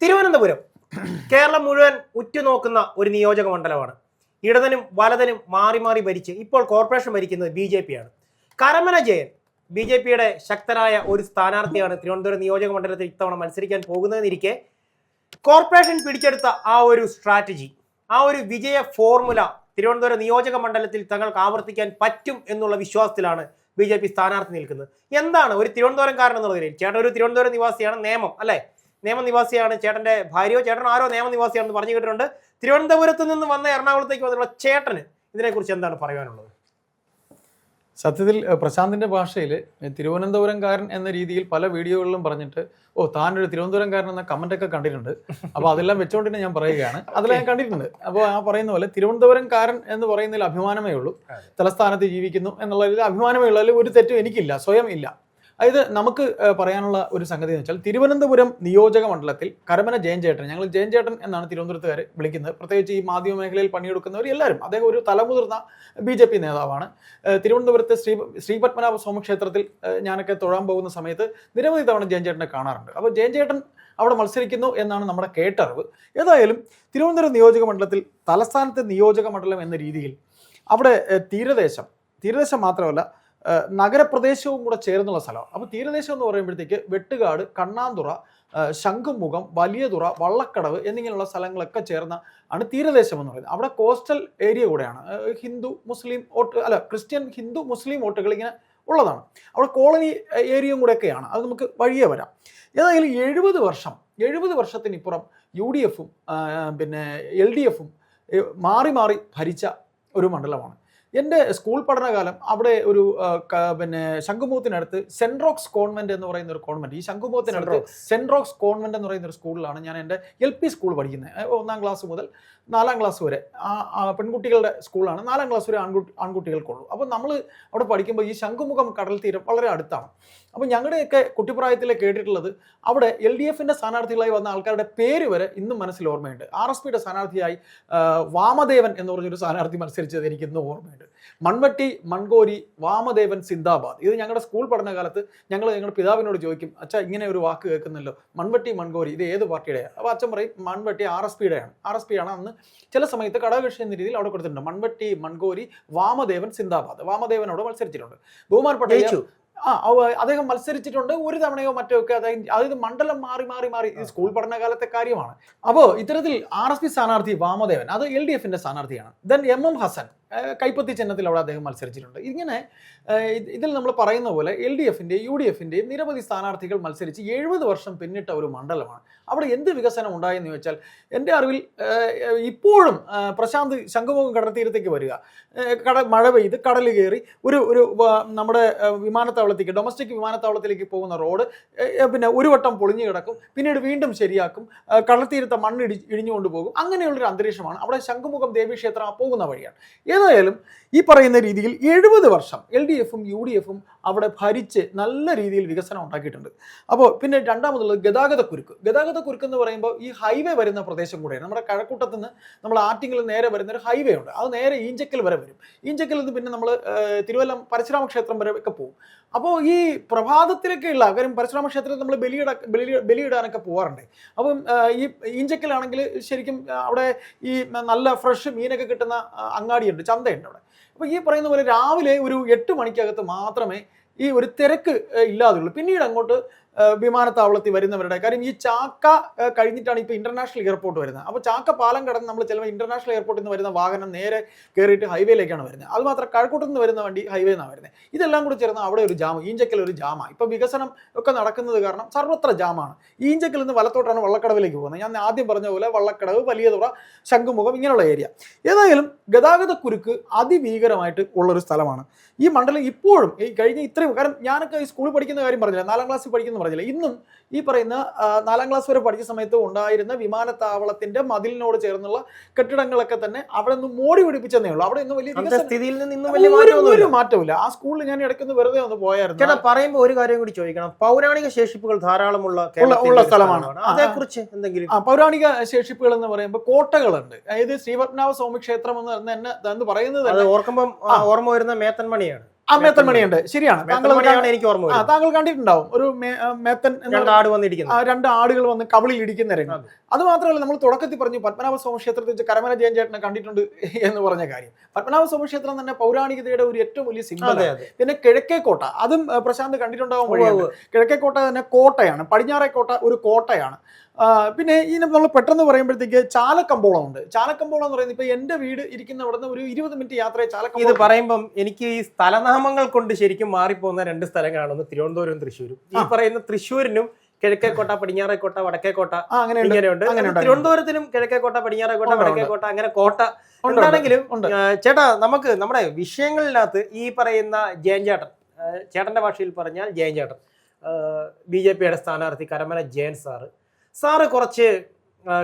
തിരുവനന്തപുരം കേരളം മുഴുവൻ ഉറ്റുനോക്കുന്ന ഒരു നിയോജക മണ്ഡലമാണ്. ഇടതനും വലതനും മാറി മാറി ഭരിച്ച് ഇപ്പോൾ കോർപ്പറേഷൻ ഭരിക്കുന്നത് BJP ആണ്. കരമന ജയൻ BJPയുടെ ശക്തനായ ഒരു സ്ഥാനാർത്ഥിയാണ് തിരുവനന്തപുരം നിയോജക മണ്ഡലത്തിൽ ഇത്തവണ മത്സരിക്കാൻ പോകുന്നതെന്നിരിക്കെ കോർപ്പറേഷൻ പിടിച്ചെടുത്ത ആ ഒരു സ്ട്രാറ്റജി, ആ ഒരു വിജയ ഫോർമുല തിരുവനന്തപുരം നിയോജക മണ്ഡലത്തിൽ തങ്ങൾക്ക് ആവർത്തിക്കാൻ പറ്റും എന്നുള്ള വിശ്വാസത്തിലാണ് BJP സ്ഥാനാർത്ഥി നിൽക്കുന്നത്. എന്താണ് ഒരു തിരുവനന്തപുരംകാരൻ എന്നുള്ള നിലയിൽ? ചേട്ടൻ ഒരു തിരുവനന്തപുരം നിവാസിയാണ്, നേമം അല്ലെ, നിയമനിവാസിയാണ്. ചേട്ടന്റെ ഭാര്യയോ ചേട്ടനോ ആരോ നിയമനിവാസിയാണെന്ന് പറഞ്ഞു കേട്ടിട്ടുണ്ട്. തിരുവനന്തപുരത്ത് നിന്ന് വന്ന എറണാകുളത്തേക്ക് വന്നുള്ള ചേട്ടന് ഇതിനെക്കുറിച്ച് എന്താണ് പറയാനുള്ളത്? സത്യത്തിൽ പ്രശാന്തിന്റെ ഭാഷയിൽ തിരുവനന്തപുരംകാരൻ എന്ന രീതിയിൽ പല വീഡിയോകളിലും പറഞ്ഞിട്ട് താനൊരു തിരുവനന്തപുരംകാരൻ എന്ന കമന്റൊക്കെ കണ്ടിട്ടുണ്ട്. അപ്പോൾ അതെല്ലാം വെച്ചുകൊണ്ട് ഞാൻ പറയുകയാണ്, അതെല്ലാം ഞാൻ കണ്ടിട്ടുണ്ട്. അപ്പോൾ ആ പറയുന്ന പോലെ തിരുവനന്തപുരംകാരൻ എന്ന് പറയുന്നതിൽ അഭിമാനമേ ഉള്ളൂ. തലസ്ഥാനത്ത് ജീവിക്കുന്നു എന്നുള്ളതിൽ അഭിമാനമേ ഉള്ളതിൽ ഒരു തെറ്റും എനിക്കില്ല, സ്വയം ഇല്ല. അതായത് നമുക്ക് പറയാനുള്ള ഒരു സംഗതി എന്ന് വെച്ചാൽ തിരുവനന്തപുരം നിയോജക മണ്ഡലത്തിൽ കരമന ജയൻ ചേട്ടൻ, ഞങ്ങൾ ജയൻ ചേട്ടൻ എന്നാണ് തിരുവനന്തപുരത്തുകാർ വിളിക്കുന്നത്. പ്രത്യേകിച്ച് ഈ മാധ്യമ മേഖലയിൽ പണിയെടുക്കുന്നവർ എല്ലാവരും. അദ്ദേഹം ഒരു തലമുതിർന്ന BJP നേതാവാണ്. തിരുവനന്തപുരത്തെ ശ്രീപത്മനാഭ സ്വാമി ക്ഷേത്രത്തിൽ ഞാനൊക്കെ തൊഴാൻ പോകുന്ന സമയത്ത് നിരവധി തവണ ജയൻ ചേട്ടനെ കാണാറുണ്ട്. അപ്പോൾ ജയൻ ചേട്ടൻ അവിടെ മത്സരിക്കുന്നു എന്നാണ് നമ്മുടെ കേട്ടറിവ്. ഏതായാലും തിരുവനന്തപുരം നിയോജക മണ്ഡലത്തിൽ തലസ്ഥാനത്തെ നിയോജക മണ്ഡലം എന്ന രീതിയിൽ അവിടെ തീരദേശം മാത്രമല്ല നഗരപ്രദേശവും കൂടെ ചേർന്നുള്ള സ്ഥലമാണ്. അപ്പോൾ തീരദേശം എന്ന് പറയുമ്പോഴത്തേക്ക് വെട്ടുകാട്, കണ്ണാന്തുറ, ശംഖുമുഖം, വലിയതുറ, വള്ളക്കടവ് എന്നിങ്ങനെയുള്ള സ്ഥലങ്ങളൊക്കെ ചേർന്ന ആണ് തീരദേശം എന്ന് പറയുന്നത്. അവിടെ കോസ്റ്റൽ ഏരിയ കൂടെയാണ്. ക്രിസ്ത്യൻ ഹിന്ദു മുസ്ലിം വോട്ടുകൾ ഇങ്ങനെ ഉള്ളതാണ്. അവിടെ കോളനി ഏരിയയും കൂടെയൊക്കെയാണ്. അത് നമുക്ക് വഴിയേ വരാം. ഏതായാലും 70 വർഷത്തിനിപ്പുറം UDF-ഉം പിന്നെ LDF-ഉം മാറി മാറി ഭരിച്ച ഒരു മണ്ഡലമാണ്. എൻ്റെ സ്കൂൾ പഠനകാലം അവിടെ ഒരു പിന്നെ ശംഖുമുഖത്തിനടുത്ത് സെൻറ് റോക്സ് കോൺവെന്റ് എന്ന് പറയുന്ന ഒരു കോൺവെന്റ്, ഈ ശംഖുമുഖത്തിനടുത്ത് സെൻറ് റോക്സ് കോൺവെന്റ് എന്ന് പറയുന്ന ഒരു സ്കൂളിലാണ് ഞാൻ എൻ്റെ LP സ്കൂൾ പഠിക്കുന്നത്. 1ാം ക്ലാസ് മുതൽ 4ാം ക്ലാസ് വരെ പെൺകുട്ടികളുടെ സ്കൂളാണ്. 4ാം ക്ലാസ് വരെ ആൺകുട്ടികൾക്കുള്ളൂ. അപ്പോൾ നമ്മൾ അവിടെ പഠിക്കുമ്പോൾ ഈ ശംഖുമുഖം കടൽ തീരം വളരെ അടുത്താണ്. അപ്പോൾ ഞങ്ങളുടെയൊക്കെ കുട്ടിപ്രായത്തിൽ കേട്ടിട്ടുള്ളത് അവിടെ LDF-ന്റെ സ്ഥാനാർത്ഥികളായി വന്ന ആൾക്കാരുടെ പേര് വരെ ഇന്നും മനസ്സിൽ ഓർമ്മയുണ്ട്. RSPയുടെ സ്ഥാനാർത്ഥിയായി വാമദേവൻ എന്ന് പറഞ്ഞൊരു സ്ഥാനാർത്ഥി മത്സരിച്ചത് എനിക്ക് ഇന്നും ഓർമ്മയുണ്ട്. മൺവട്ടി മൺകോരി വാമദേവൻ സിന്ദാബാദ്. ഇത് ഞങ്ങളുടെ സ്കൂൾ പഠനകാലത്ത് ഞങ്ങളുടെ പിതാവിനോട് ചോദിക്കും, അച്ഛാ ഇങ്ങനെ ഒരു വാക്ക് കേൾക്കുന്നല്ലോ, മൺവട്ടി മൺകോരി ഇത് ഏത് പാർട്ടിയുടെയാണ്? അപ്പോൾ അച്ഛൻ പറയും മൺവട്ടി RSPയുടെയാണ്. RSPയാണ് അന്ന് ചില സമയത്ത് ഘടകകക്ഷി എന്ന രീതിയിൽ അവിടെ കൊടുത്തിട്ടുണ്ട്. മൺവട്ടി മൺകോരി വാമദേവൻ സിന്ദാബാദ്. വാമദേവൻ അവിടെ മത്സരിച്ചിട്ടുണ്ട്. ബഹുമാനപ്പെട്ട അദ്ദേഹം മത്സരിച്ചിട്ടുണ്ട് ഒരു തവണയോ മറ്റോ ഒക്കെ. അതായത് മണ്ഡലം മാറി ഇത് സ്കൂൾ പഠനകാലത്തെ കാര്യമാണ്. അപ്പോൾ ഇത്തരത്തിൽ RSP സ്ഥാനാർത്ഥി വാമദേവൻ അത് LDF-ന്റെ സ്ഥാനാർത്ഥിയാണ്. ദെൻ MM ഹസൻ കൈപ്പത്തി ചിഹ്നത്തിൽ അവിടെ അദ്ദേഹം മത്സരിച്ചിട്ടുണ്ട്. ഇങ്ങനെ ഇതിൽ നമ്മൾ പറയുന്ന പോലെ LDF-ന്റെയും UDF-ന്റെയും നിരവധി സ്ഥാനാർത്ഥികൾ മത്സരിച്ച് 70 വർഷം പിന്നിട്ട ഒരു മണ്ഡലമാണ്. അവിടെ എന്ത് വികസനം ഉണ്ടായെന്ന് ചോദിച്ചാൽ എൻ്റെ അറിവിൽ ഇപ്പോഴും പ്രശാന്ത് ശംഖുമുഖം കടൽത്തീരത്തേക്ക് വരിക, മഴ പെയ്ത് കടൽ കയറി ഒരു നമ്മുടെ വിമാനത്താവളത്തേക്ക്, ഡൊമസ്റ്റിക് വിമാനത്താവളത്തിലേക്ക് പോകുന്ന റോഡ് പിന്നെ ഒരു വട്ടം പൊളിഞ്ഞു കിടക്കും, പിന്നീട് വീണ്ടും ശരിയാക്കും, കടൽത്തീരത്തെ മണ്ണ് ഇടിഞ്ഞുകൊണ്ട് പോകും. അങ്ങനെയുള്ളൊരു അന്തരീക്ഷമാണ് അവിടെ. ശംഖുമുഖം ദേവീക്ഷേത്രം പോകുന്ന വഴിയാണ്. ഏതായാലും ഈ പറയുന്ന രീതിയിൽ 70 വർഷം LDF-ഉം UDF-ഉം അവിടെ ഭരിച്ച് നല്ല രീതിയിൽ വികസനം ഉണ്ടാക്കിയിട്ടുണ്ട്. അപ്പോൾ പിന്നെ രണ്ടാമതുള്ളത് ഗതാഗതക്കുരുക്ക് എന്ന് പറയുമ്പോൾ ഈ ഹൈവേ വരുന്ന പ്രദേശം കൂടെയാണ്. നമ്മുടെ കഴക്കൂട്ടത്ത് നിന്ന് നമ്മൾ ആറ്റിങ്ങിൽ നേരെ വരുന്ന ഒരു ഹൈവേ ഉണ്ട്. അത് നേരെ ഈഞ്ചക്കൽ വരെ വരും. ഈഞ്ചക്കൽ നിന്ന് പിന്നെ നമ്മൾ തിരുവല്ലം പരശുരാമ ക്ഷേത്രം വരെ ഒക്കെ പോകും. അപ്പോൾ ഈ പ്രഭാതത്തിലൊക്കെയുള്ള കാര്യം പരശുരാമ ക്ഷേത്രത്തിൽ നമ്മൾ ബലിയിടാനൊക്കെ പോകാറുണ്ട്. അപ്പം ഈ ഈഞ്ചക്കലാണെങ്കിൽ ശരിക്കും അവിടെ ഈ നല്ല ഫ്രഷ് മീനൊക്കെ കിട്ടുന്ന അങ്ങാടിയുണ്ട്, ചന്തയുണ്ട് അവിടെ. അപ്പോൾ ഈ പറയുന്ന പോലെ രാവിലെ ഒരു 8 മണിക്കകത്ത് മാത്രമേ ഈ ഒരു തിരക്ക് ഇല്ലാതുള്ളൂ. പിന്നീട് അങ്ങോട്ട് വിമാനത്താവളത്തിൽ വരുന്നവരുടെ കാര്യം ഈ ചാക്ക കഴിഞ്ഞിട്ടാണ് ഇപ്പോൾ ഇന്റർനാഷണൽ എയർപോർട്ട് വരുന്നത്. അപ്പോൾ ചാക്ക പാലം കടന്ന് നമ്മൾ ചിലപ്പോൾ ഇന്റർനാഷണൽ എയർപോർട്ടിൽ നിന്ന് വരുന്ന വാഹനം നേരെ കയറിയിട്ട് ഹൈവേയിലേക്കാണ് വരുന്നത്. അത് മാത്രം കഴക്കൂട്ടത്ത് നിന്ന് വരുന്ന വണ്ടി ഹൈവേ എന്നാണ് വരുന്നത്. ഇതെല്ലാം കൂടി ചേർന്ന് അവിടെ ഒരു ജാം, ഈഞ്ചക്കൽ ഒരു ജാമാണ്. ഇപ്പോൾ വികസനം ഒക്കെ നടക്കുന്നത് കാരണം സർവത്ര ജാമാണ്. ഈഞ്ചക്കൽ നിന്ന് വലത്തോട്ടാണ് വള്ളക്കടവിലേക്ക് പോകുന്നത്. ഞാൻ ആദ്യം പറഞ്ഞ പോലെ വള്ളക്കടവ്, വലിയതുറ, ശംഖുമുഖം ഇങ്ങനെയുള്ള ഏരിയ. ഏതായാലും ഗതാഗതക്കുരുക്ക് അതിഭീകരമായിട്ട് ഉള്ളൊരു സ്ഥലമാണ് ഈ മണ്ഡലം. ഇപ്പോഴും ഈ കഴിഞ്ഞ ഇത്രയും കാരണം ഞാനൊക്കെ ഈ സ്കൂളിൽ പഠിക്കുന്ന കാര്യം പറഞ്ഞില്ല, 4ാം ക്ലാസ്സിൽ പഠിക്കുന്ന പറഞ്ഞില്ല. ഇന്നും ഈ പറയുന്ന 4ാം ക്ലാസ് വരെ പഠിച്ച സമയത്ത് ഉണ്ടായിരുന്ന വിമാനത്താവളത്തിന്റെ മതിലിനോട് ചേർന്നുള്ള കെട്ടിടങ്ങളൊക്കെ തന്നെ അവിടെ നിന്ന് മോടി പിടിപ്പിച്ചതേ ഉള്ളൂ. അവിടെ ഒന്നും വലിയ മാറ്റമില്ല. ആ സ്കൂളിൽ ഞാൻ ഇടയ്ക്കൊന്ന് വെറുതെ ഒന്ന് പോയായിരുന്നു. ചേട്ടാ പറയുമ്പോൾ ഒരു കാര്യം കൂടി ചോദിക്കണം, പൗരാണിക ശേഷിപ്പുകൾ ധാരാളമുള്ള സ്ഥലമാണ്. അതേക്കുറിച്ച് എന്തെങ്കിലും? പൗരാണിക ശേഷിപ്പുകൾ എന്ന് പറയുമ്പോൾ കോട്ടകളുണ്ട്. അതായത് ശ്രീപത്മനാഭ സ്വാമി ക്ഷേത്രം എന്ന് പറയുന്നത് ഓർക്കുമ്പോൾ ഓർമ്മ വരുന്ന മേത്തൻമണിയാണ്. മേത്തൻ മണിയുണ്ട്, ശരിയാണ്. എനിക്ക് ഓർമ്മ താങ്കൾ കണ്ടിട്ടുണ്ടാവും ഒരു മേത്തൻ രണ്ട് ആടുകൾ വന്ന് കവിളിൽ ഇടിക്കുന്ന രംഗം. അത് മാത്രമല്ല, നമ്മൾ തുടക്കത്തിൽ പറഞ്ഞു പത്മനാഭ സ്വാമി ക്ഷേത്രത്തിൽ വെച്ച് കരമന ജയൻ ചേട്ടനെ കണ്ടിട്ടുണ്ട് എന്ന് പറഞ്ഞ കാര്യം. പത്മനാഭ സ്വാമി ക്ഷേത്രം തന്നെ പൗരാണികതയുടെ ഒരു ഏറ്റവും വലിയ സിംബൽ. പിന്നെ കിഴക്കേക്കോട്ട, അതും പ്രശാന്ത് കണ്ടിട്ടുണ്ടാവും വഴിയുണ്ട്. കിഴക്കേക്കോട്ട തന്നെ കോട്ടയാണ്, പടിഞ്ഞാറേക്കോട്ട ഒരു കോട്ടയാണ്. പിന്നെ ഈ നമ്മൾ പെട്ടെന്ന് പറയുമ്പോഴത്തേക്ക് ചാലക്കമ്പോളം ഉണ്ട്. ചാലക്കമ്പോളം എന്ന് പറയുന്നത് ഇപ്പൊ എന്റെ വീട് ഇരിക്കുന്ന അവിടെ നിന്ന് ഒരു 20 മിനിറ്റ് യാത്രയെ ചാലക്കമ്പോളം. ഇത് പറയുമ്പം എനിക്ക് ഈ സ്ഥലനാമങ്ങൾ കൊണ്ട് ശരിക്കും മാറിപ്പോകുന്ന 2 സ്ഥലങ്ങളാണ്, ഒന്ന് തിരുവനന്തപുരവും തൃശ്ശൂരും. ഈ പറയുന്ന തൃശ്ശൂരിനും കിഴക്കേക്കോട്ട, പടിഞ്ഞാറേക്കോട്ട, വടക്കേക്കോട്ട അങ്ങനെയുണ്ട്. തിരുവനന്തപുരത്തിനും കിഴക്കേക്കോട്ട, പടിഞ്ഞാറേക്കോട്ട, വടക്കേക്കോട്ട, അങ്ങനെ കോട്ട എന്താണെങ്കിലും. ചേട്ടാ, നമുക്ക് നമ്മുടെ വിഷയങ്ങളിനകത്ത് ഈ പറയുന്ന ജയൻ ചേട്ടൻ, ചേട്ടന്റെ ഭാഷയിൽ പറഞ്ഞാൽ ജയൻ ചേട്ടൻ, BJPയുടെ സ്ഥാനാർത്ഥി കരമന ജയൻ സാറ് കുറച്ച്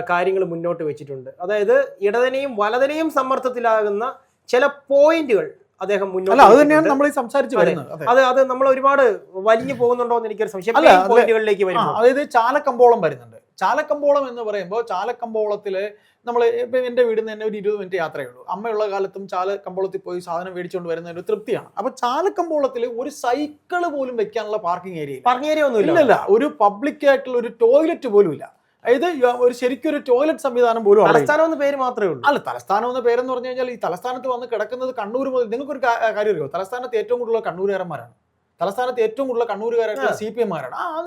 കാര്യങ്ങൾ മുന്നോട്ട് വെച്ചിട്ടുണ്ട്. അതായത് ഇടതിനെയും വലതിനെയും സമ്മർദ്ദത്തിലാകുന്ന ചില പോയിന്റുകൾ അദ്ദേഹം മുന്നോട്ട്. അത് തന്നെയാണ് നമ്മൾ സംസാരിച്ചു വരുന്നത്. അത് നമ്മൾ ഒരുപാട് വലിഞ്ഞു പോകുന്നുണ്ടോ എന്ന് എനിക്കൊരു സംശയം. പോയിന്റുകളിലേക്ക് വരും. അതായത് ചാലക്കമ്പോളം വരുന്നുണ്ട്. ചാലക്കമ്പോളം എന്ന് പറയുമ്പോൾ ചാലക്കമ്പോളത്തില് നമ്മൾ ഇപ്പം എൻ്റെ വീടിൽ നിന്ന് തന്നെ ഒരു 20 മിനിറ്റ് യാത്രയേ ഉള്ളൂ. അമ്മയുള്ള കാലത്തും ചാലക്കമ്പോളത്തിൽ പോയി സാധനം മേടിച്ചുകൊണ്ട് വരുന്ന ഒരു തൃപ്തിയാണ്. അപ്പൊ ചാലക്കമ്പോളത്തിൽ ഒരു സൈക്കിള് പോലും വെക്കാനുള്ള പാർക്കിംഗ് ഏരിയ ഒന്നും ഇല്ല. ഒരു പബ്ലിക് ആയിട്ടുള്ള ഒരു ടോയ്ലറ്റ് പോലും ഇല്ല. അതായത് ഒരു ശരിക്കും ഒരു ടോയ്ലറ്റ് സംവിധാനം പോലും. തലസ്ഥാനം എന്ന പേര് മാത്രമേ ഉള്ളൂ. അല്ല, തലസ്ഥാനം എന്ന പേരെന്ന് പറഞ്ഞു കഴിഞ്ഞാൽ ഈ തലസ്ഥാനത്ത് വന്ന് കിടക്കുന്നത് കണ്ണൂർ മുതൽ. നിങ്ങൾക്കൊരു കാര്യം അറിയോ, തലസ്ഥാനത്ത് ഏറ്റവും കൂടുതൽ കണ്ണൂരുകാരന്മാരാണ്. തലസ്ഥാനത്ത് ഏറ്റവും കൂടുതൽ കണ്ണൂരുകാരായിട്ടുള്ള CPM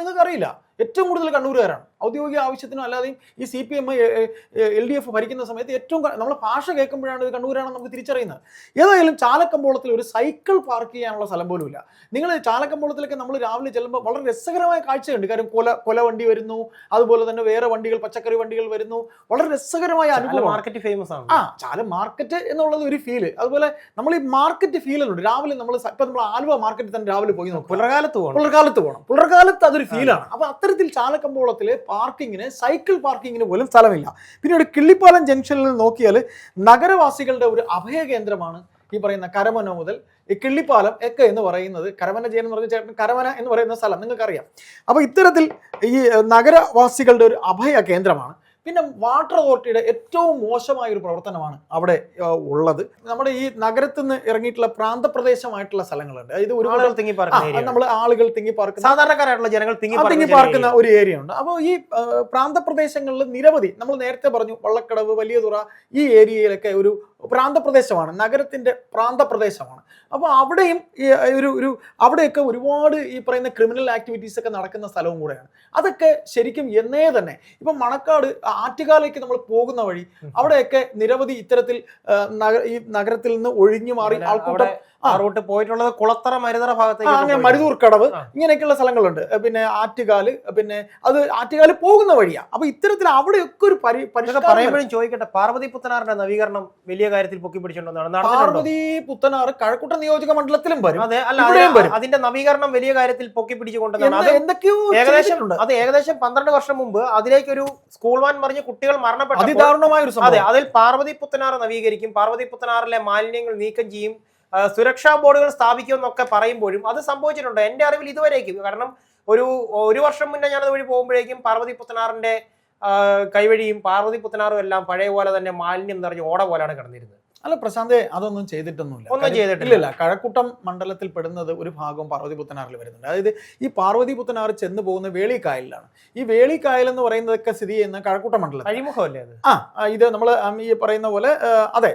നിങ്ങൾക്ക് അറിയില്ല. ഏറ്റവും കൂടുതൽ കണ്ണൂരുകാരാണ്. ഔദ്യോഗിക ആവശ്യത്തിനും അല്ലാതെയും ഈ CPM LDF ഭരിക്കുന്ന സമയത്ത് ഏറ്റവും നമ്മളെ ഭാഷ കേൾക്കുമ്പോഴാണ് ഇത് കണ്ണൂരാണെന്ന് നമുക്ക് തിരിച്ചറിയുന്നത്. ഏതായാലും ചാലക്കമ്പോളത്തിൽ ഒരു സൈക്കിൾ പാർക്ക് ചെയ്യാനുള്ള സ്ഥലം പോലും ഇല്ല. നിങ്ങൾ ചാലക്കമ്പോളത്തിലൊക്കെ നമ്മൾ രാവിലെ ചെല്ലുമ്പോൾ വളരെ രസകരമായ കാഴ്ചയുണ്ട്. കാര്യം കൊല വണ്ടി വരുന്നു, അതുപോലെ തന്നെ വേറെ വണ്ടികൾ, പച്ചക്കറി വണ്ടികൾ വരുന്നു. വളരെ രസകരമായ അനുഭവം. മാർക്കറ്റ് ഫേമസ് ആണ്. ചാല മാർക്കറ്റ് എന്നുള്ളത് ഒരു ഫീല്. അതുപോലെ നമ്മൾ ഈ മാർക്കറ്റ് ഫീലുണ്ട്. രാവിലെ നമ്മൾ ആലുവ മാർക്കറ്റിൽ തന്നെ രാവിലെ പോയി നോക്കും. പുലർകാലത്ത് പോകണം. പുലർകാലത്ത് അതൊരു ഫീലാണ്. അപ്പൊ അത്തരത്തിൽ ചാലക്കമ്പോളത്തില് പാർക്കിങ്ങിന്, സൈക്കിൾ പാർക്കിങ്ങിന് പോലും സ്ഥലമില്ല. പിന്നീട് കിള്ളിപ്പാലം ജംഗ്ഷനിൽ നോക്കിയാൽ നഗരവാസികളുടെ ഒരു അഭയ കേന്ദ്രമാണ് ഈ പറയുന്ന കരമന മുതൽ ഈ കിള്ളിപ്പാലം ഒക്കെ എന്ന് പറയുന്നത്. കരമന ജയൻ എന്ന് പറഞ്ഞ ചേട്ടൻ കരമന എന്ന് പറയുന്ന സ്ഥലം നിങ്ങൾക്കറിയാം. അപ്പൊ ഇത്തരത്തിൽ ഈ നഗരവാസികളുടെ ഒരു അഭയ കേന്ദ്രമാണ്. പിന്നെ വാട്ടർ അതോറിറ്റിയുടെ ഏറ്റവും മോശമായ ഒരു പ്രവർത്തനമാണ് അവിടെ ഉള്ളത്. നമ്മുടെ ഈ നഗരത്തിൽ നിന്ന് ഇറങ്ങിയിട്ടുള്ള പ്രാന്തപ്രദേശമായിട്ടുള്ള സ്ഥലങ്ങളുണ്ട്. അതായത് ഒരു നമ്മൾ ആളുകൾ തിങ്ങിപ്പാർക്കുന്ന, സാധാരണക്കാരായിട്ടുള്ള ജനങ്ങൾ തിങ്ങിപ്പാർക്കുന്ന ഒരു ഏരിയ ഉണ്ട്. അപ്പോൾ ഈ പ്രാന്തപ്രദേശങ്ങളിൽ നിരവധി, നമ്മൾ നേരത്തെ പറഞ്ഞു വള്ളക്കടവ്, വലിയതുറ, ഈ ഏരിയയിലൊക്കെ ഒരു പ്രാന്തപ്രദേശമാണ്, നഗരത്തിന്റെ പ്രാന്തപ്രദേശമാണ്. അപ്പോൾ അവിടെയും അവിടെയൊക്കെ ഒരുപാട് ഈ പറയുന്ന ക്രിമിനൽ ആക്ടിവിറ്റീസ് ഒക്കെ നടക്കുന്ന സ്ഥലവും കൂടെയാണ്. അതൊക്കെ ശരിക്കും എന്നേ തന്നെ ഇപ്പം മണക്കാട് ആറ്റുകാലേക്ക് നമ്മൾ പോകുന്ന വഴി അവിടെയൊക്കെ നിരവധി ഇത്തരത്തിൽ ഈ നഗരത്തിൽ നിന്ന് ഒഴിഞ്ഞു മാറി ആൾക്കൂട്ടം റൂട്ട് പോയിട്ടുള്ളത് കുളത്തറ, മരുതറ ഭാഗത്തേക്ക്, അങ്ങനെ മരുതൂർ കടവ്, ഇങ്ങനെയൊക്കെയുള്ള സ്ഥലങ്ങളുണ്ട്. പിന്നെ ആറ്റുകാല്, പിന്നെ അത് ആറ്റുകാല് പോകുന്ന വഴിയാ. അപ്പൊ ഇത്തരത്തിൽ അവിടെയൊക്കെ ഒരു പറയുമ്പോഴും ചോദിക്കട്ടെ, പാർവതി പുത്തനാറിന്റെ നവീകരണം വലിയ കാര്യത്തിൽ പൊക്കി പിടിച്ചിട്ടുണ്ടോ? പാർവതി പുത്തനാർ കഴക്കൂട്ടം നിയോജക മണ്ഡലത്തിലും വരും. അതെ, അല്ല, അതിന്റെ നവീകരണം വലിയ കാര്യത്തിൽ പൊക്കി പിടിച്ചുകൊണ്ടെന്നാണ്. എന്തൊക്കെയോ ഏകദേശം 12 വർഷം മുമ്പ് അതിലേക്കൊരു സ്കൂൾ വാൻ മറിഞ്ഞ് കുട്ടികൾ മരണപ്പെട്ടു. അതിദാരുണമായ ഒരു സംഭവം. അതെ, അതിൽ പാർവതി പുത്തനാർ നവീകരിക്കും, പാർവതി പുത്തനാറിലെ മാലിന്യങ്ങൾ നീക്കം ചെയ്യും, സുരക്ഷാ ബോർഡുകൾ സ്ഥാപിക്കുമെന്നൊക്കെ പറയുമ്പോഴും അത് സംഭവിച്ചിട്ടുണ്ട് എന്റെ അറിവിൽ ഇതുവരേക്കും. കാരണം ഒരു വർഷം മുന്നേ ഞാൻ അതുവഴി പോകുമ്പോഴേക്കും പാർവതി പുത്തനാറിന്റെ കൈവഴിയും പാർവതി പുത്തനാറും എല്ലാം പഴയ പോലെ തന്നെ മാലിന്യം നിറഞ്ഞ് ഓട പോലെയാണ് കിടന്നിരുന്നത്. അല്ല പ്രശാന്തേ, അതൊന്നും ചെയ്തിട്ടില്ല. കഴക്കൂട്ടം മണ്ഡലത്തിൽ പെടുന്നത് ഒരു ഭാഗവും പാർവതി പുത്തനാറിൽ വരുന്നുണ്ട്. അതായത് ഈ പാർവതി പുത്തനാർ ചെന്ന് പോകുന്ന വേളിക്കായലിലാണ്. ഈ വേളിക്കായൽ എന്ന് പറയുന്നതൊക്കെ സ്ഥിതി ചെയ്യുന്ന കഴക്കൂട്ടം മണ്ഡലം. അഴിമുഖമല്ലേ അത്? ഇത് നമ്മൾ ഈ പറയുന്ന പോലെ അതെ,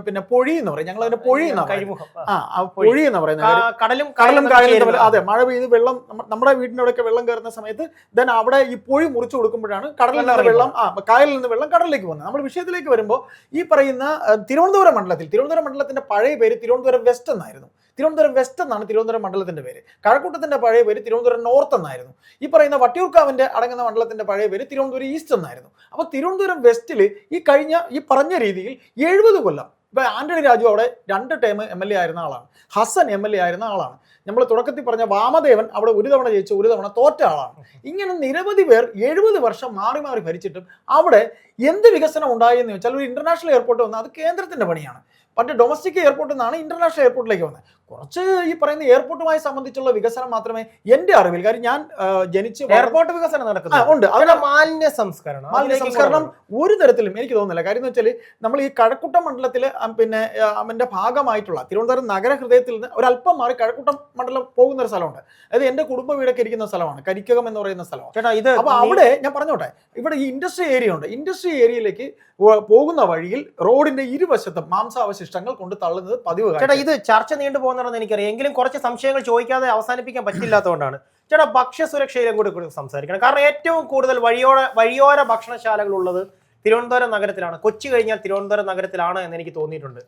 പിന്നെ പൊഴി എന്ന് പറയും, ഞങ്ങൾ അതിന്റെ പൊഴി എന്നാണ്, പൊഴി എന്ന് പറയുന്നത്. കടലും കായലും അതെ, മഴ പെയ്ത് വെള്ളം നമ്മുടെ വീടിന്റെ അവിടെയൊക്കെ വെള്ളം കയറുന്ന സമയത്ത് ദെൻ അവിടെ ഈ പൊഴി മുറിച്ചു കൊടുക്കുമ്പോഴാണ് കടലിൽ നിന്ന് വെള്ളം, കായലിൽ നിന്ന് വെള്ളം കടലിലേക്ക് പോകുന്നത്. നമ്മൾ വിഷയത്തിലേക്ക് വരുമ്പോൾ ഈ പറയുന്ന തിരുവനന്തപുരം മണ്ഡലത്തിന്റെ പഴയ പേര് തിരുവനന്തപുരം വെസ്റ്റ് എന്നായിരുന്നു. തിരുവനന്തപുരം വെസ്റ്റ് എന്നാണ് തിരുവനന്തപുരം മണ്ഡലത്തിന്റെ പേര്. കഴക്കൂട്ടത്തിന്റെ പഴയ പേര് തിരുവനന്തപുരം നോർത്ത് എന്നായിരുന്നു. ഈ പറയുന്ന വട്ടിയൂർക്കാവിന്റെ അടങ്ങുന്ന മണ്ഡലത്തിന്റെ പഴയ പേര് തിരുവനന്തപുരം ഈസ്റ്റ് എന്നായിരുന്നു. അപ്പൊ തിരുവനന്തപുരം വെസ്റ്റിൽ ഈ പറഞ്ഞ രീതിയിൽ 70 കൊല്ലം ഇപ്പൊ ആന്റണി രാജു അവിടെ 2 ടേം MLA ആയിരുന്ന ആളാണ്. ഹസൻ MLA ആയിരുന്ന ആളാണ്. നമ്മൾ തുടക്കത്തിൽ പറഞ്ഞ വാമദേവൻ അവിടെ ഒരു തവണ ജയിച്ചു, ഒരു തവണ തോറ്റ ആളാണ്. ഇങ്ങനെ നിരവധി പേർ 70 വർഷം മാറി മാറി ഭരിച്ചിട്ടും അവിടെ എന്ത് വികസനം ഉണ്ടായെന്ന് വെച്ചാൽ ഒരു ഇന്റർനാഷണൽ എയർപോർട്ട് വന്നാൽ അത് കേന്ദ്രത്തിന്റെ പണിയാണ്. പണ്ട് ഡൊമസ്റ്റിക് എയർപോർട്ടിൽ നിന്നാണ് ഇന്റർനാഷണൽ എയർപോർട്ടിലേക്ക് വന്നത്. കുറച്ച് ഈ പറയുന്ന എയർപോർട്ടുമായി സംബന്ധിച്ചുള്ള വികസനം മാത്രമേ എന്റെ അറിവിൽ, കാര്യം ഞാൻ ജനിച്ച് എയർപോർട്ട് വികസനം നടക്കുന്നുണ്ട്. അതിന്റെ മാലിന്യ സംസ്കരണം ഒരു തരത്തിലും എനിക്ക് തോന്നുന്നില്ല. കാര്യം എന്ന് വെച്ചാൽ നമ്മൾ ഈ കഴക്കൂട്ടം മണ്ഡലത്തിലെ പിന്നെ അവൻ്റെ ഭാഗമായിട്ടുള്ള തിരുവനന്തപുരം നഗരഹൃദയത്തിൽ നിന്ന് ഒരല്പം മാറി കഴക്കൂട്ടം മണ്ഡലം പോകുന്ന ഒരു സ്ഥലമുണ്ട്. അതായത് എൻ്റെ കുടുംബ വീടൊക്കെ ഇരിക്കുന്ന സ്ഥലമാണ്, കരിക്കകം എന്ന് പറയുന്ന സ്ഥലമാണ്. ചേട്ടാ ഇത് അപ്പോൾ അവിടെ ഞാൻ പറഞ്ഞോട്ടെ, ഇവിടെ ഈ ഇൻഡസ്ട്രി ഏരിയ ഉണ്ട്. ഇൻഡസ്ട്രി ഏരിയയിലേക്ക് പോകുന്ന വഴിയിൽ റോഡിന്റെ ഇരുവശത്തും മാംസാവശിഷ്ടങ്ങൾ കൊണ്ട് തള്ളുന്നത് പതിവ്. ചേട്ടാ ഇത് ചർച്ച നീണ്ടു പോകുന്നുണ്ടെന്ന് എനിക്കറിയാം, എങ്കിലും കുറച്ച് സംശയങ്ങൾ ചോദിക്കാതെ അവസാനിപ്പിക്കാൻ പറ്റില്ലാത്തതുകൊണ്ടാണ്. ചേട്ടാ ഭക്ഷ്യസുരക്ഷയിലും കൂടി സംസാരിക്കണം. കാരണം ഏറ്റവും കൂടുതൽ വഴിയോര ഭക്ഷണശാലകൾ ഉള്ളത് തിരുവനന്തപുരം നഗരത്തിലാണ്. കൊച്ചി കഴിഞ്ഞാൽ തിരുവനന്തപുരം നഗരത്തിലാണ് എന്ന് എനിക്ക് തോന്നിയിട്ടുണ്ട്.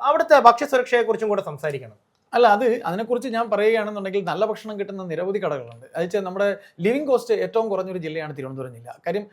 അവിടുത്തെ ഭക്ഷ്യസുരക്ഷയെക്കുറിച്ചും കൂടെ സംസാരിക്കണം. അല്ല, അതിനെക്കുറിച്ച് ഞാൻ പറയുകയാണെന്നുണ്ടെങ്കിൽ നല്ല ഭക്ഷണം കിട്ടുന്ന നിരവധി കടകളുണ്ട്. അത് നമ്മുടെ ലിവിംഗ് കോസ്റ്റ് ഏറ്റവും കുറഞ്ഞൊരു ജില്ലയാണ് തിരുവനന്തപുരം ജില്ല. കാര്യം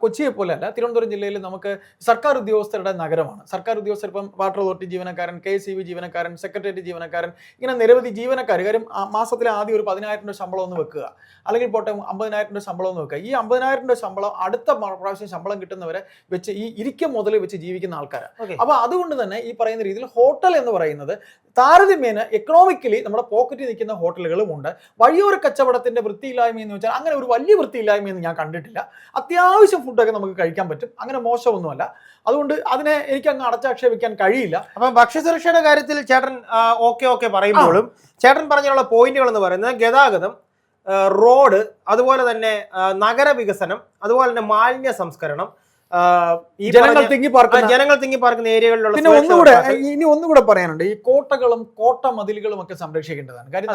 കൊച്ചിയെ പോലെ അല്ല, തിരുവനന്തപുരം ജില്ലയിൽ നമുക്ക് സർക്കാർ ഉദ്യോഗസ്ഥരുടെ നഗരമാണ്. സർക്കാർ ഉദ്യോഗസ്ഥർ ഇപ്പം വാട്ടർ അതോറിറ്റി ജീവനക്കാരൻ, KSEB ജീവനക്കാരൻ, സെക്രട്ടേറിയറ്റ് ജീവനക്കാരൻ, ഇങ്ങനെ നിരവധി ജീവനക്കാർ. കാര്യം മാസത്തിലെ ആദ്യം ഒരു 10,000 രൂപ ശമ്പളം ഒന്ന് വെക്കുക, അല്ലെങ്കിൽ പോട്ടെ 50,000 രൂപ ശമ്പളം ഒന്ന് വെക്കുക. ഈ 50,000 രൂപ ശമ്പളം അടുത്ത പ്രാവശ്യം ശമ്പളം കിട്ടുന്നവരെ വെച്ച് ഈ ഇരിക്കം മുതൽ വെച്ച് ജീവിക്കുന്ന ആൾക്കാരാണ്. അപ്പൊ അതുകൊണ്ട് തന്നെ ഈ പറയുന്ന രീതിയിൽ ഹോട്ടൽ എന്ന് പറയുന്നത് താരതമ്യേന എക്കണോമിക്കലി നമ്മുടെ പോക്കറ്റിൽ നിൽക്കുന്ന ഹോട്ടലുകളും ഉണ്ട്. വഴിയോര കച്ചവടത്തിന്റെ വൃത്തിയില്ലായ്മ എന്ന് വെച്ചാൽ അങ്ങനെ ഒരു വലിയ വൃത്തിയില്ലായ്മയൊന്നും ഞാൻ കണ്ടിട്ടില്ല. അത്യാവശ്യം ഫുഡൊക്കെ നമുക്ക് കഴിക്കാൻ പറ്റും, അങ്ങനെ മോശമൊന്നുമല്ല. അതുകൊണ്ട് അതിനെ എനിക്ക് അങ്ങ് അടച്ചാക്ഷേപിക്കാൻ കഴിയില്ല. അപ്പൊ ഭക്ഷ്യസുരക്ഷയുടെ കാര്യത്തിൽ ചേട്ടൻ ഓക്കെ പറയുമ്പോഴും ചേട്ടൻ പറഞ്ഞുള്ള പോയിന്റുകൾ എന്ന് പറയുന്നത് ഗതാഗതം, റോഡ്, അതുപോലെ തന്നെ നഗരവികസനം, അതുപോലെ തന്നെ മാലിന്യ സംസ്കരണം, ജനങ്ങൾ തിങ്ങി പാർക്കുന്ന ഏരിയകളിലുള്ള. പിന്നെ ഒന്നുകൂടെ പറയാനുണ്ട്, ഈ കോട്ടകളും കോട്ട മതിലുകളും ഒക്കെ സംരക്ഷിക്കേണ്ടതാണ്. കാര്യം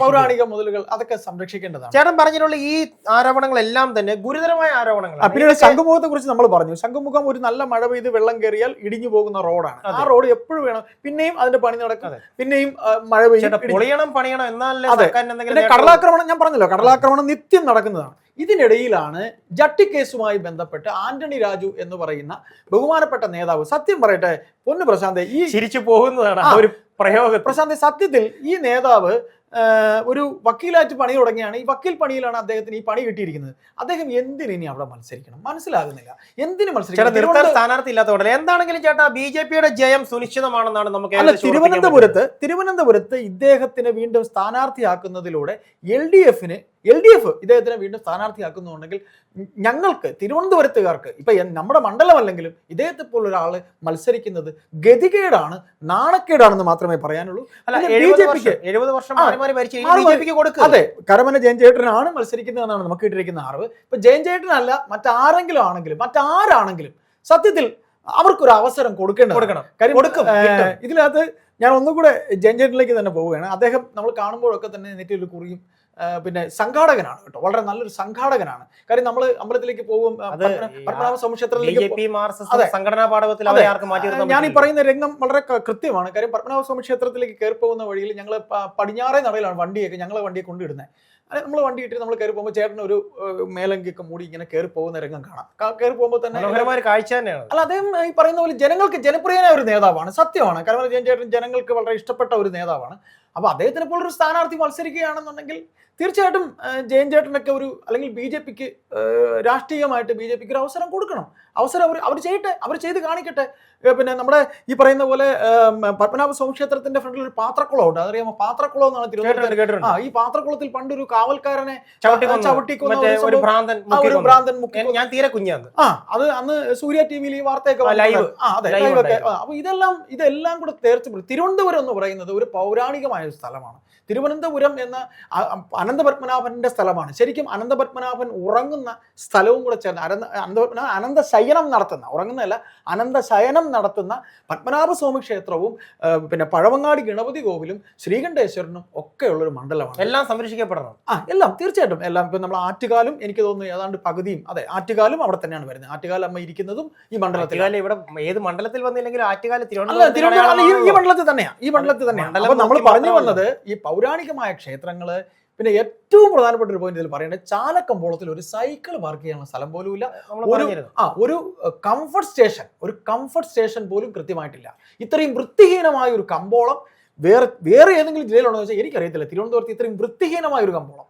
പൗരാണിക മുതലുകൾ അതൊക്കെ സംരക്ഷിക്കേണ്ടതാണ്. ചേട്ടൻ പറഞ്ഞിട്ടുള്ള ഈ ആരോപണങ്ങളെല്ലാം തന്നെ ഗുരുതരമായ ആരോപണങ്ങളാണ്. പിന്നീട് ശംഖുമുഖത്തെ കുറിച്ച് നമ്മൾ പറഞ്ഞു. ശംഖുമുഖം ഒരു നല്ല മഴ പെയ്ത് വെള്ളം കയറിയാൽ ഇടിഞ്ഞു പോകുന്ന റോഡാണ്. ആ റോഡ് എപ്പോഴും വേണം, പിന്നെയും അതിന്റെ പണി നടക്കും, പിന്നെയും മഴ പെയ്യും, പണിയണം. എന്നാലേ കടലാക്രമണം, ഞാൻ പറഞ്ഞല്ലോ, കടലാക്രമണം നിത്യം നടക്കുന്നതാണ്. ഇതിനിടയിലാണ് ജട്ടി കേസുമായി ബന്ധപ്പെട്ട് ആന്റണി രാജു എന്ന് പറയുന്ന ബഹുമാനപ്പെട്ട നേതാവ്, സത്യം പറയട്ടെ പൊന്നു പ്രശാന്തെ, ഈ ചിരിച്ചു പോകുന്നതാണ് ഒരു പ്രയോഗം. പ്രശാന്തെ, സത്യത്തിൽ ഈ നേതാവ് ഒരു വക്കീലായിട്ട് പണി തുടങ്ങിയാണ്. ഈ വക്കീൽ പണിയിലാണ് അദ്ദേഹത്തിന് ഈ പണി കിട്ടിയിരിക്കുന്നത്. അദ്ദേഹം എന്തിനു ഇനി അവിടെ മത്സരിക്കണം? മനസ്സിലാകുന്നില്ല. എന്തിനു മത്സരിക്കണം? സ്ഥാനാർത്ഥി ഇല്ലാത്തതുകൊണ്ട്. എന്താണെങ്കിലും ചേട്ടാ, BJPയുടെ ജയം സുനിശ്ചിതമാണെന്നാണ് നമുക്ക്. തിരുവനന്തപുരത്ത് ഇദ്ദേഹത്തിന് വീണ്ടും സ്ഥാനാർത്ഥിയാക്കുന്നതിലൂടെ LDF ഇദ്ദേഹത്തിനെ വീണ്ടും സ്ഥാനാർത്ഥിയാക്കുന്നുണ്ടെങ്കിൽ ഞങ്ങൾക്ക് തിരുവനന്തപുരത്തുകാർക്ക്, ഇപ്പൊ നമ്മുടെ മണ്ഡലമല്ലെങ്കിലും ഇദ്ദേഹത്തെ പോലുള്ള ഒരാള് മത്സരിക്കുന്നത് ഗതികേടാണ്, നാണക്കേടാണെന്ന് മാത്രമേ പറയാനുള്ളൂ. BJPക്ക് 70 വർഷം അതെ, കരമന ജയൻ ചേട്ടനാണ് മത്സരിക്കുന്നതെന്നാണ് നമുക്ക് കിട്ടിയിരിക്കുന്ന അറിവ്. ഇപ്പൊ ജയൻ ചേട്ടനല്ല, മറ്റാരാണെങ്കിലും സത്യത്തിൽ അവർക്കൊരു അവസരം കൊടുക്കണം. ഇതിനകത്ത് ഞാൻ ഒന്നുകൂടെ ജയൻ ചേട്ടനിലേക്ക് തന്നെ പോവുകയാണ്. അദ്ദേഹം നമ്മൾ കാണുമ്പോഴൊക്കെ തന്നെ നെറ്റിയൊരു കുറിയും, പിന്നെ സംഘാടകനാണ് കേട്ടോ, വളരെ നല്ലൊരു സംഘാടകനാണ്. കാര്യം നമ്മൾ അമ്പലത്തിലേക്ക് പോകും, പത്മനാഭസ്വാമി ക്ഷേത്രത്തിലേക്ക്, ഞാൻ ഈ പറയുന്ന രംഗം വളരെ കൃത്യമാണ്. കാര്യം പത്മനാഭസ്വാമി ക്ഷേത്രത്തിലേക്ക് കയറി പോകുന്ന വഴിയിൽ ഞങ്ങൾ പടിഞ്ഞാറേ നടയിലാണ് ഞങ്ങളെ വണ്ടിയെ കൊണ്ടിടുന്നത്. നമ്മൾ വണ്ടി ഇട്ട് നമ്മൾ കയറി പോകുമ്പോൾ ചേട്ടൻ ഒരു മേലങ്കിയൊക്കെ മൂടി ഇങ്ങനെ കയറി പോകുന്ന രംഗം കാണാം. കയറി പോകുമ്പോൾ തന്നെ കാഴ്ച തന്നെയാണ്. അല്ല, അദ്ദേഹം ഈ പറയുന്ന പോലെ ജനങ്ങൾക്ക് ജനപ്രിയനായ ഒരു നേതാവാണ്, സത്യമാണ്. കാരണം ജയൻ ചേട്ടൻ ജനങ്ങൾക്ക് വളരെ ഇഷ്ടപ്പെട്ട ഒരു നേതാവാണ്. അപ്പൊ അദ്ദേഹത്തിനെ പോലൊരു സ്ഥാനാർത്ഥി മത്സരിക്കുകയാണെന്നുണ്ടെങ്കിൽ തീർച്ചയായിട്ടും ജയൻ ചേട്ടനൊക്കെ അല്ലെങ്കിൽ BJPക്ക് രാഷ്ട്രീയമായിട്ട് BJPക്ക് ഒരു അവസരം കൊടുക്കണം. അവർ ചെയ്യട്ടെ, അവർ ചെയ്ത് കാണിക്കട്ടെ. പിന്നെ നമ്മുടെ ഈ പറയുന്ന പോലെ പത്മനാഭസ്വാമി ക്ഷേത്രത്തിന്റെ ഫ്രണ്ടിൽ ഒരു പാത്രക്കുളം ഉണ്ട്, അതറിയാമോ? പാത്രക്കുളം എന്നാണ് തിരുവനന്തപുരത്ത്. ഈ പാത്രക്കുളത്തിൽ പണ്ടൊരു കാവൽക്കാരനെ ചവിട്ടിക്കൊന്ന ഒരു ഭ്രാന്തൻ മുക്കി. ഞാൻ തീരെ കുഞ്ഞാണ്. അത് അന്ന് സൂര്യ TV ഈ വാർത്തയൊക്കെ ലൈവ് ഒക്കെ. അപ്പൊ ഇതെല്ലാം കൂടെ തീർച്ചയായും തിരുവനന്തപുരം എന്ന് പറയുന്നത് ഒരു പൗരാണികമായ ഒരു സ്ഥലമാണ്. തിരുവനന്തപുരം എന്ന അനന്തപത്മനാഭന്റെ സ്ഥലമാണ്. ശരിക്കും അനന്തപത്മനാഭൻ ഉറങ്ങുന്ന സ്ഥലവും കൂടെ ചേർന്ന് അനന്തശയനം നടത്തുന്ന പത്മനാഭസ്വാമി ക്ഷേത്രവും പിന്നെ പഴവങ്ങാടി ഗണപതി കോവിലും ശ്രീകണ്ഠേശ്വരനും ഒക്കെ ഉള്ളൊരു മണ്ഡലമാണ്. എല്ലാം സംരക്ഷിക്കപ്പെടണം. എല്ലാം തീർച്ചയായിട്ടും എല്ലാം. ഇപ്പൊ നമ്മൾ ആറ്റുകാലും എനിക്ക് തോന്നുന്നു ഏതാണ്ട് പകുതിയും, അതെ, ആറ്റുകാലും അവിടെ തന്നെയാണ് വരുന്നത്. ആറ്റുകാൽ അമ്മ ഇരിക്കുന്നതും ഈ മണ്ഡലത്തിൽ. ഇവിടെ ഏത് മണ്ഡലത്തിൽ വന്നില്ലെങ്കിലും ആറ്റുകാൽ ഈ മണ്ഡലത്തിൽ തന്നെയാണ്. അപ്പൊ നമ്മൾ പറഞ്ഞു വന്നത് ഈ പൗരാണികമായ ക്ഷേത്രങ്ങള്, പിന്നെ ഏറ്റവും പ്രധാനപ്പെട്ട ഒരു പോയിന്റ് ഇതിൽ പറയേണ്ടത്, ചാലക്കമ്പോളത്തിൽ ഒരു സൈക്കിൾ പാർക്ക് ചെയ്യാനുള്ള സ്ഥലം പോലും ഇല്ല. ഒരു കംഫർട്ട് സ്റ്റേഷൻ പോലും കൃത്യമായിട്ടില്ല. ഇത്രയും വൃത്തിഹീനമായ ഒരു കമ്പോളം വേറെ ഏതെങ്കിലും ജില്ലയിലുണ്ടോ എന്ന് വെച്ചാൽ എനിക്കറിയത്തില്ല. തിരുവനന്തപുരത്ത് ഇത്രയും വൃത്തിഹീനമായ ഒരു കമ്പോളം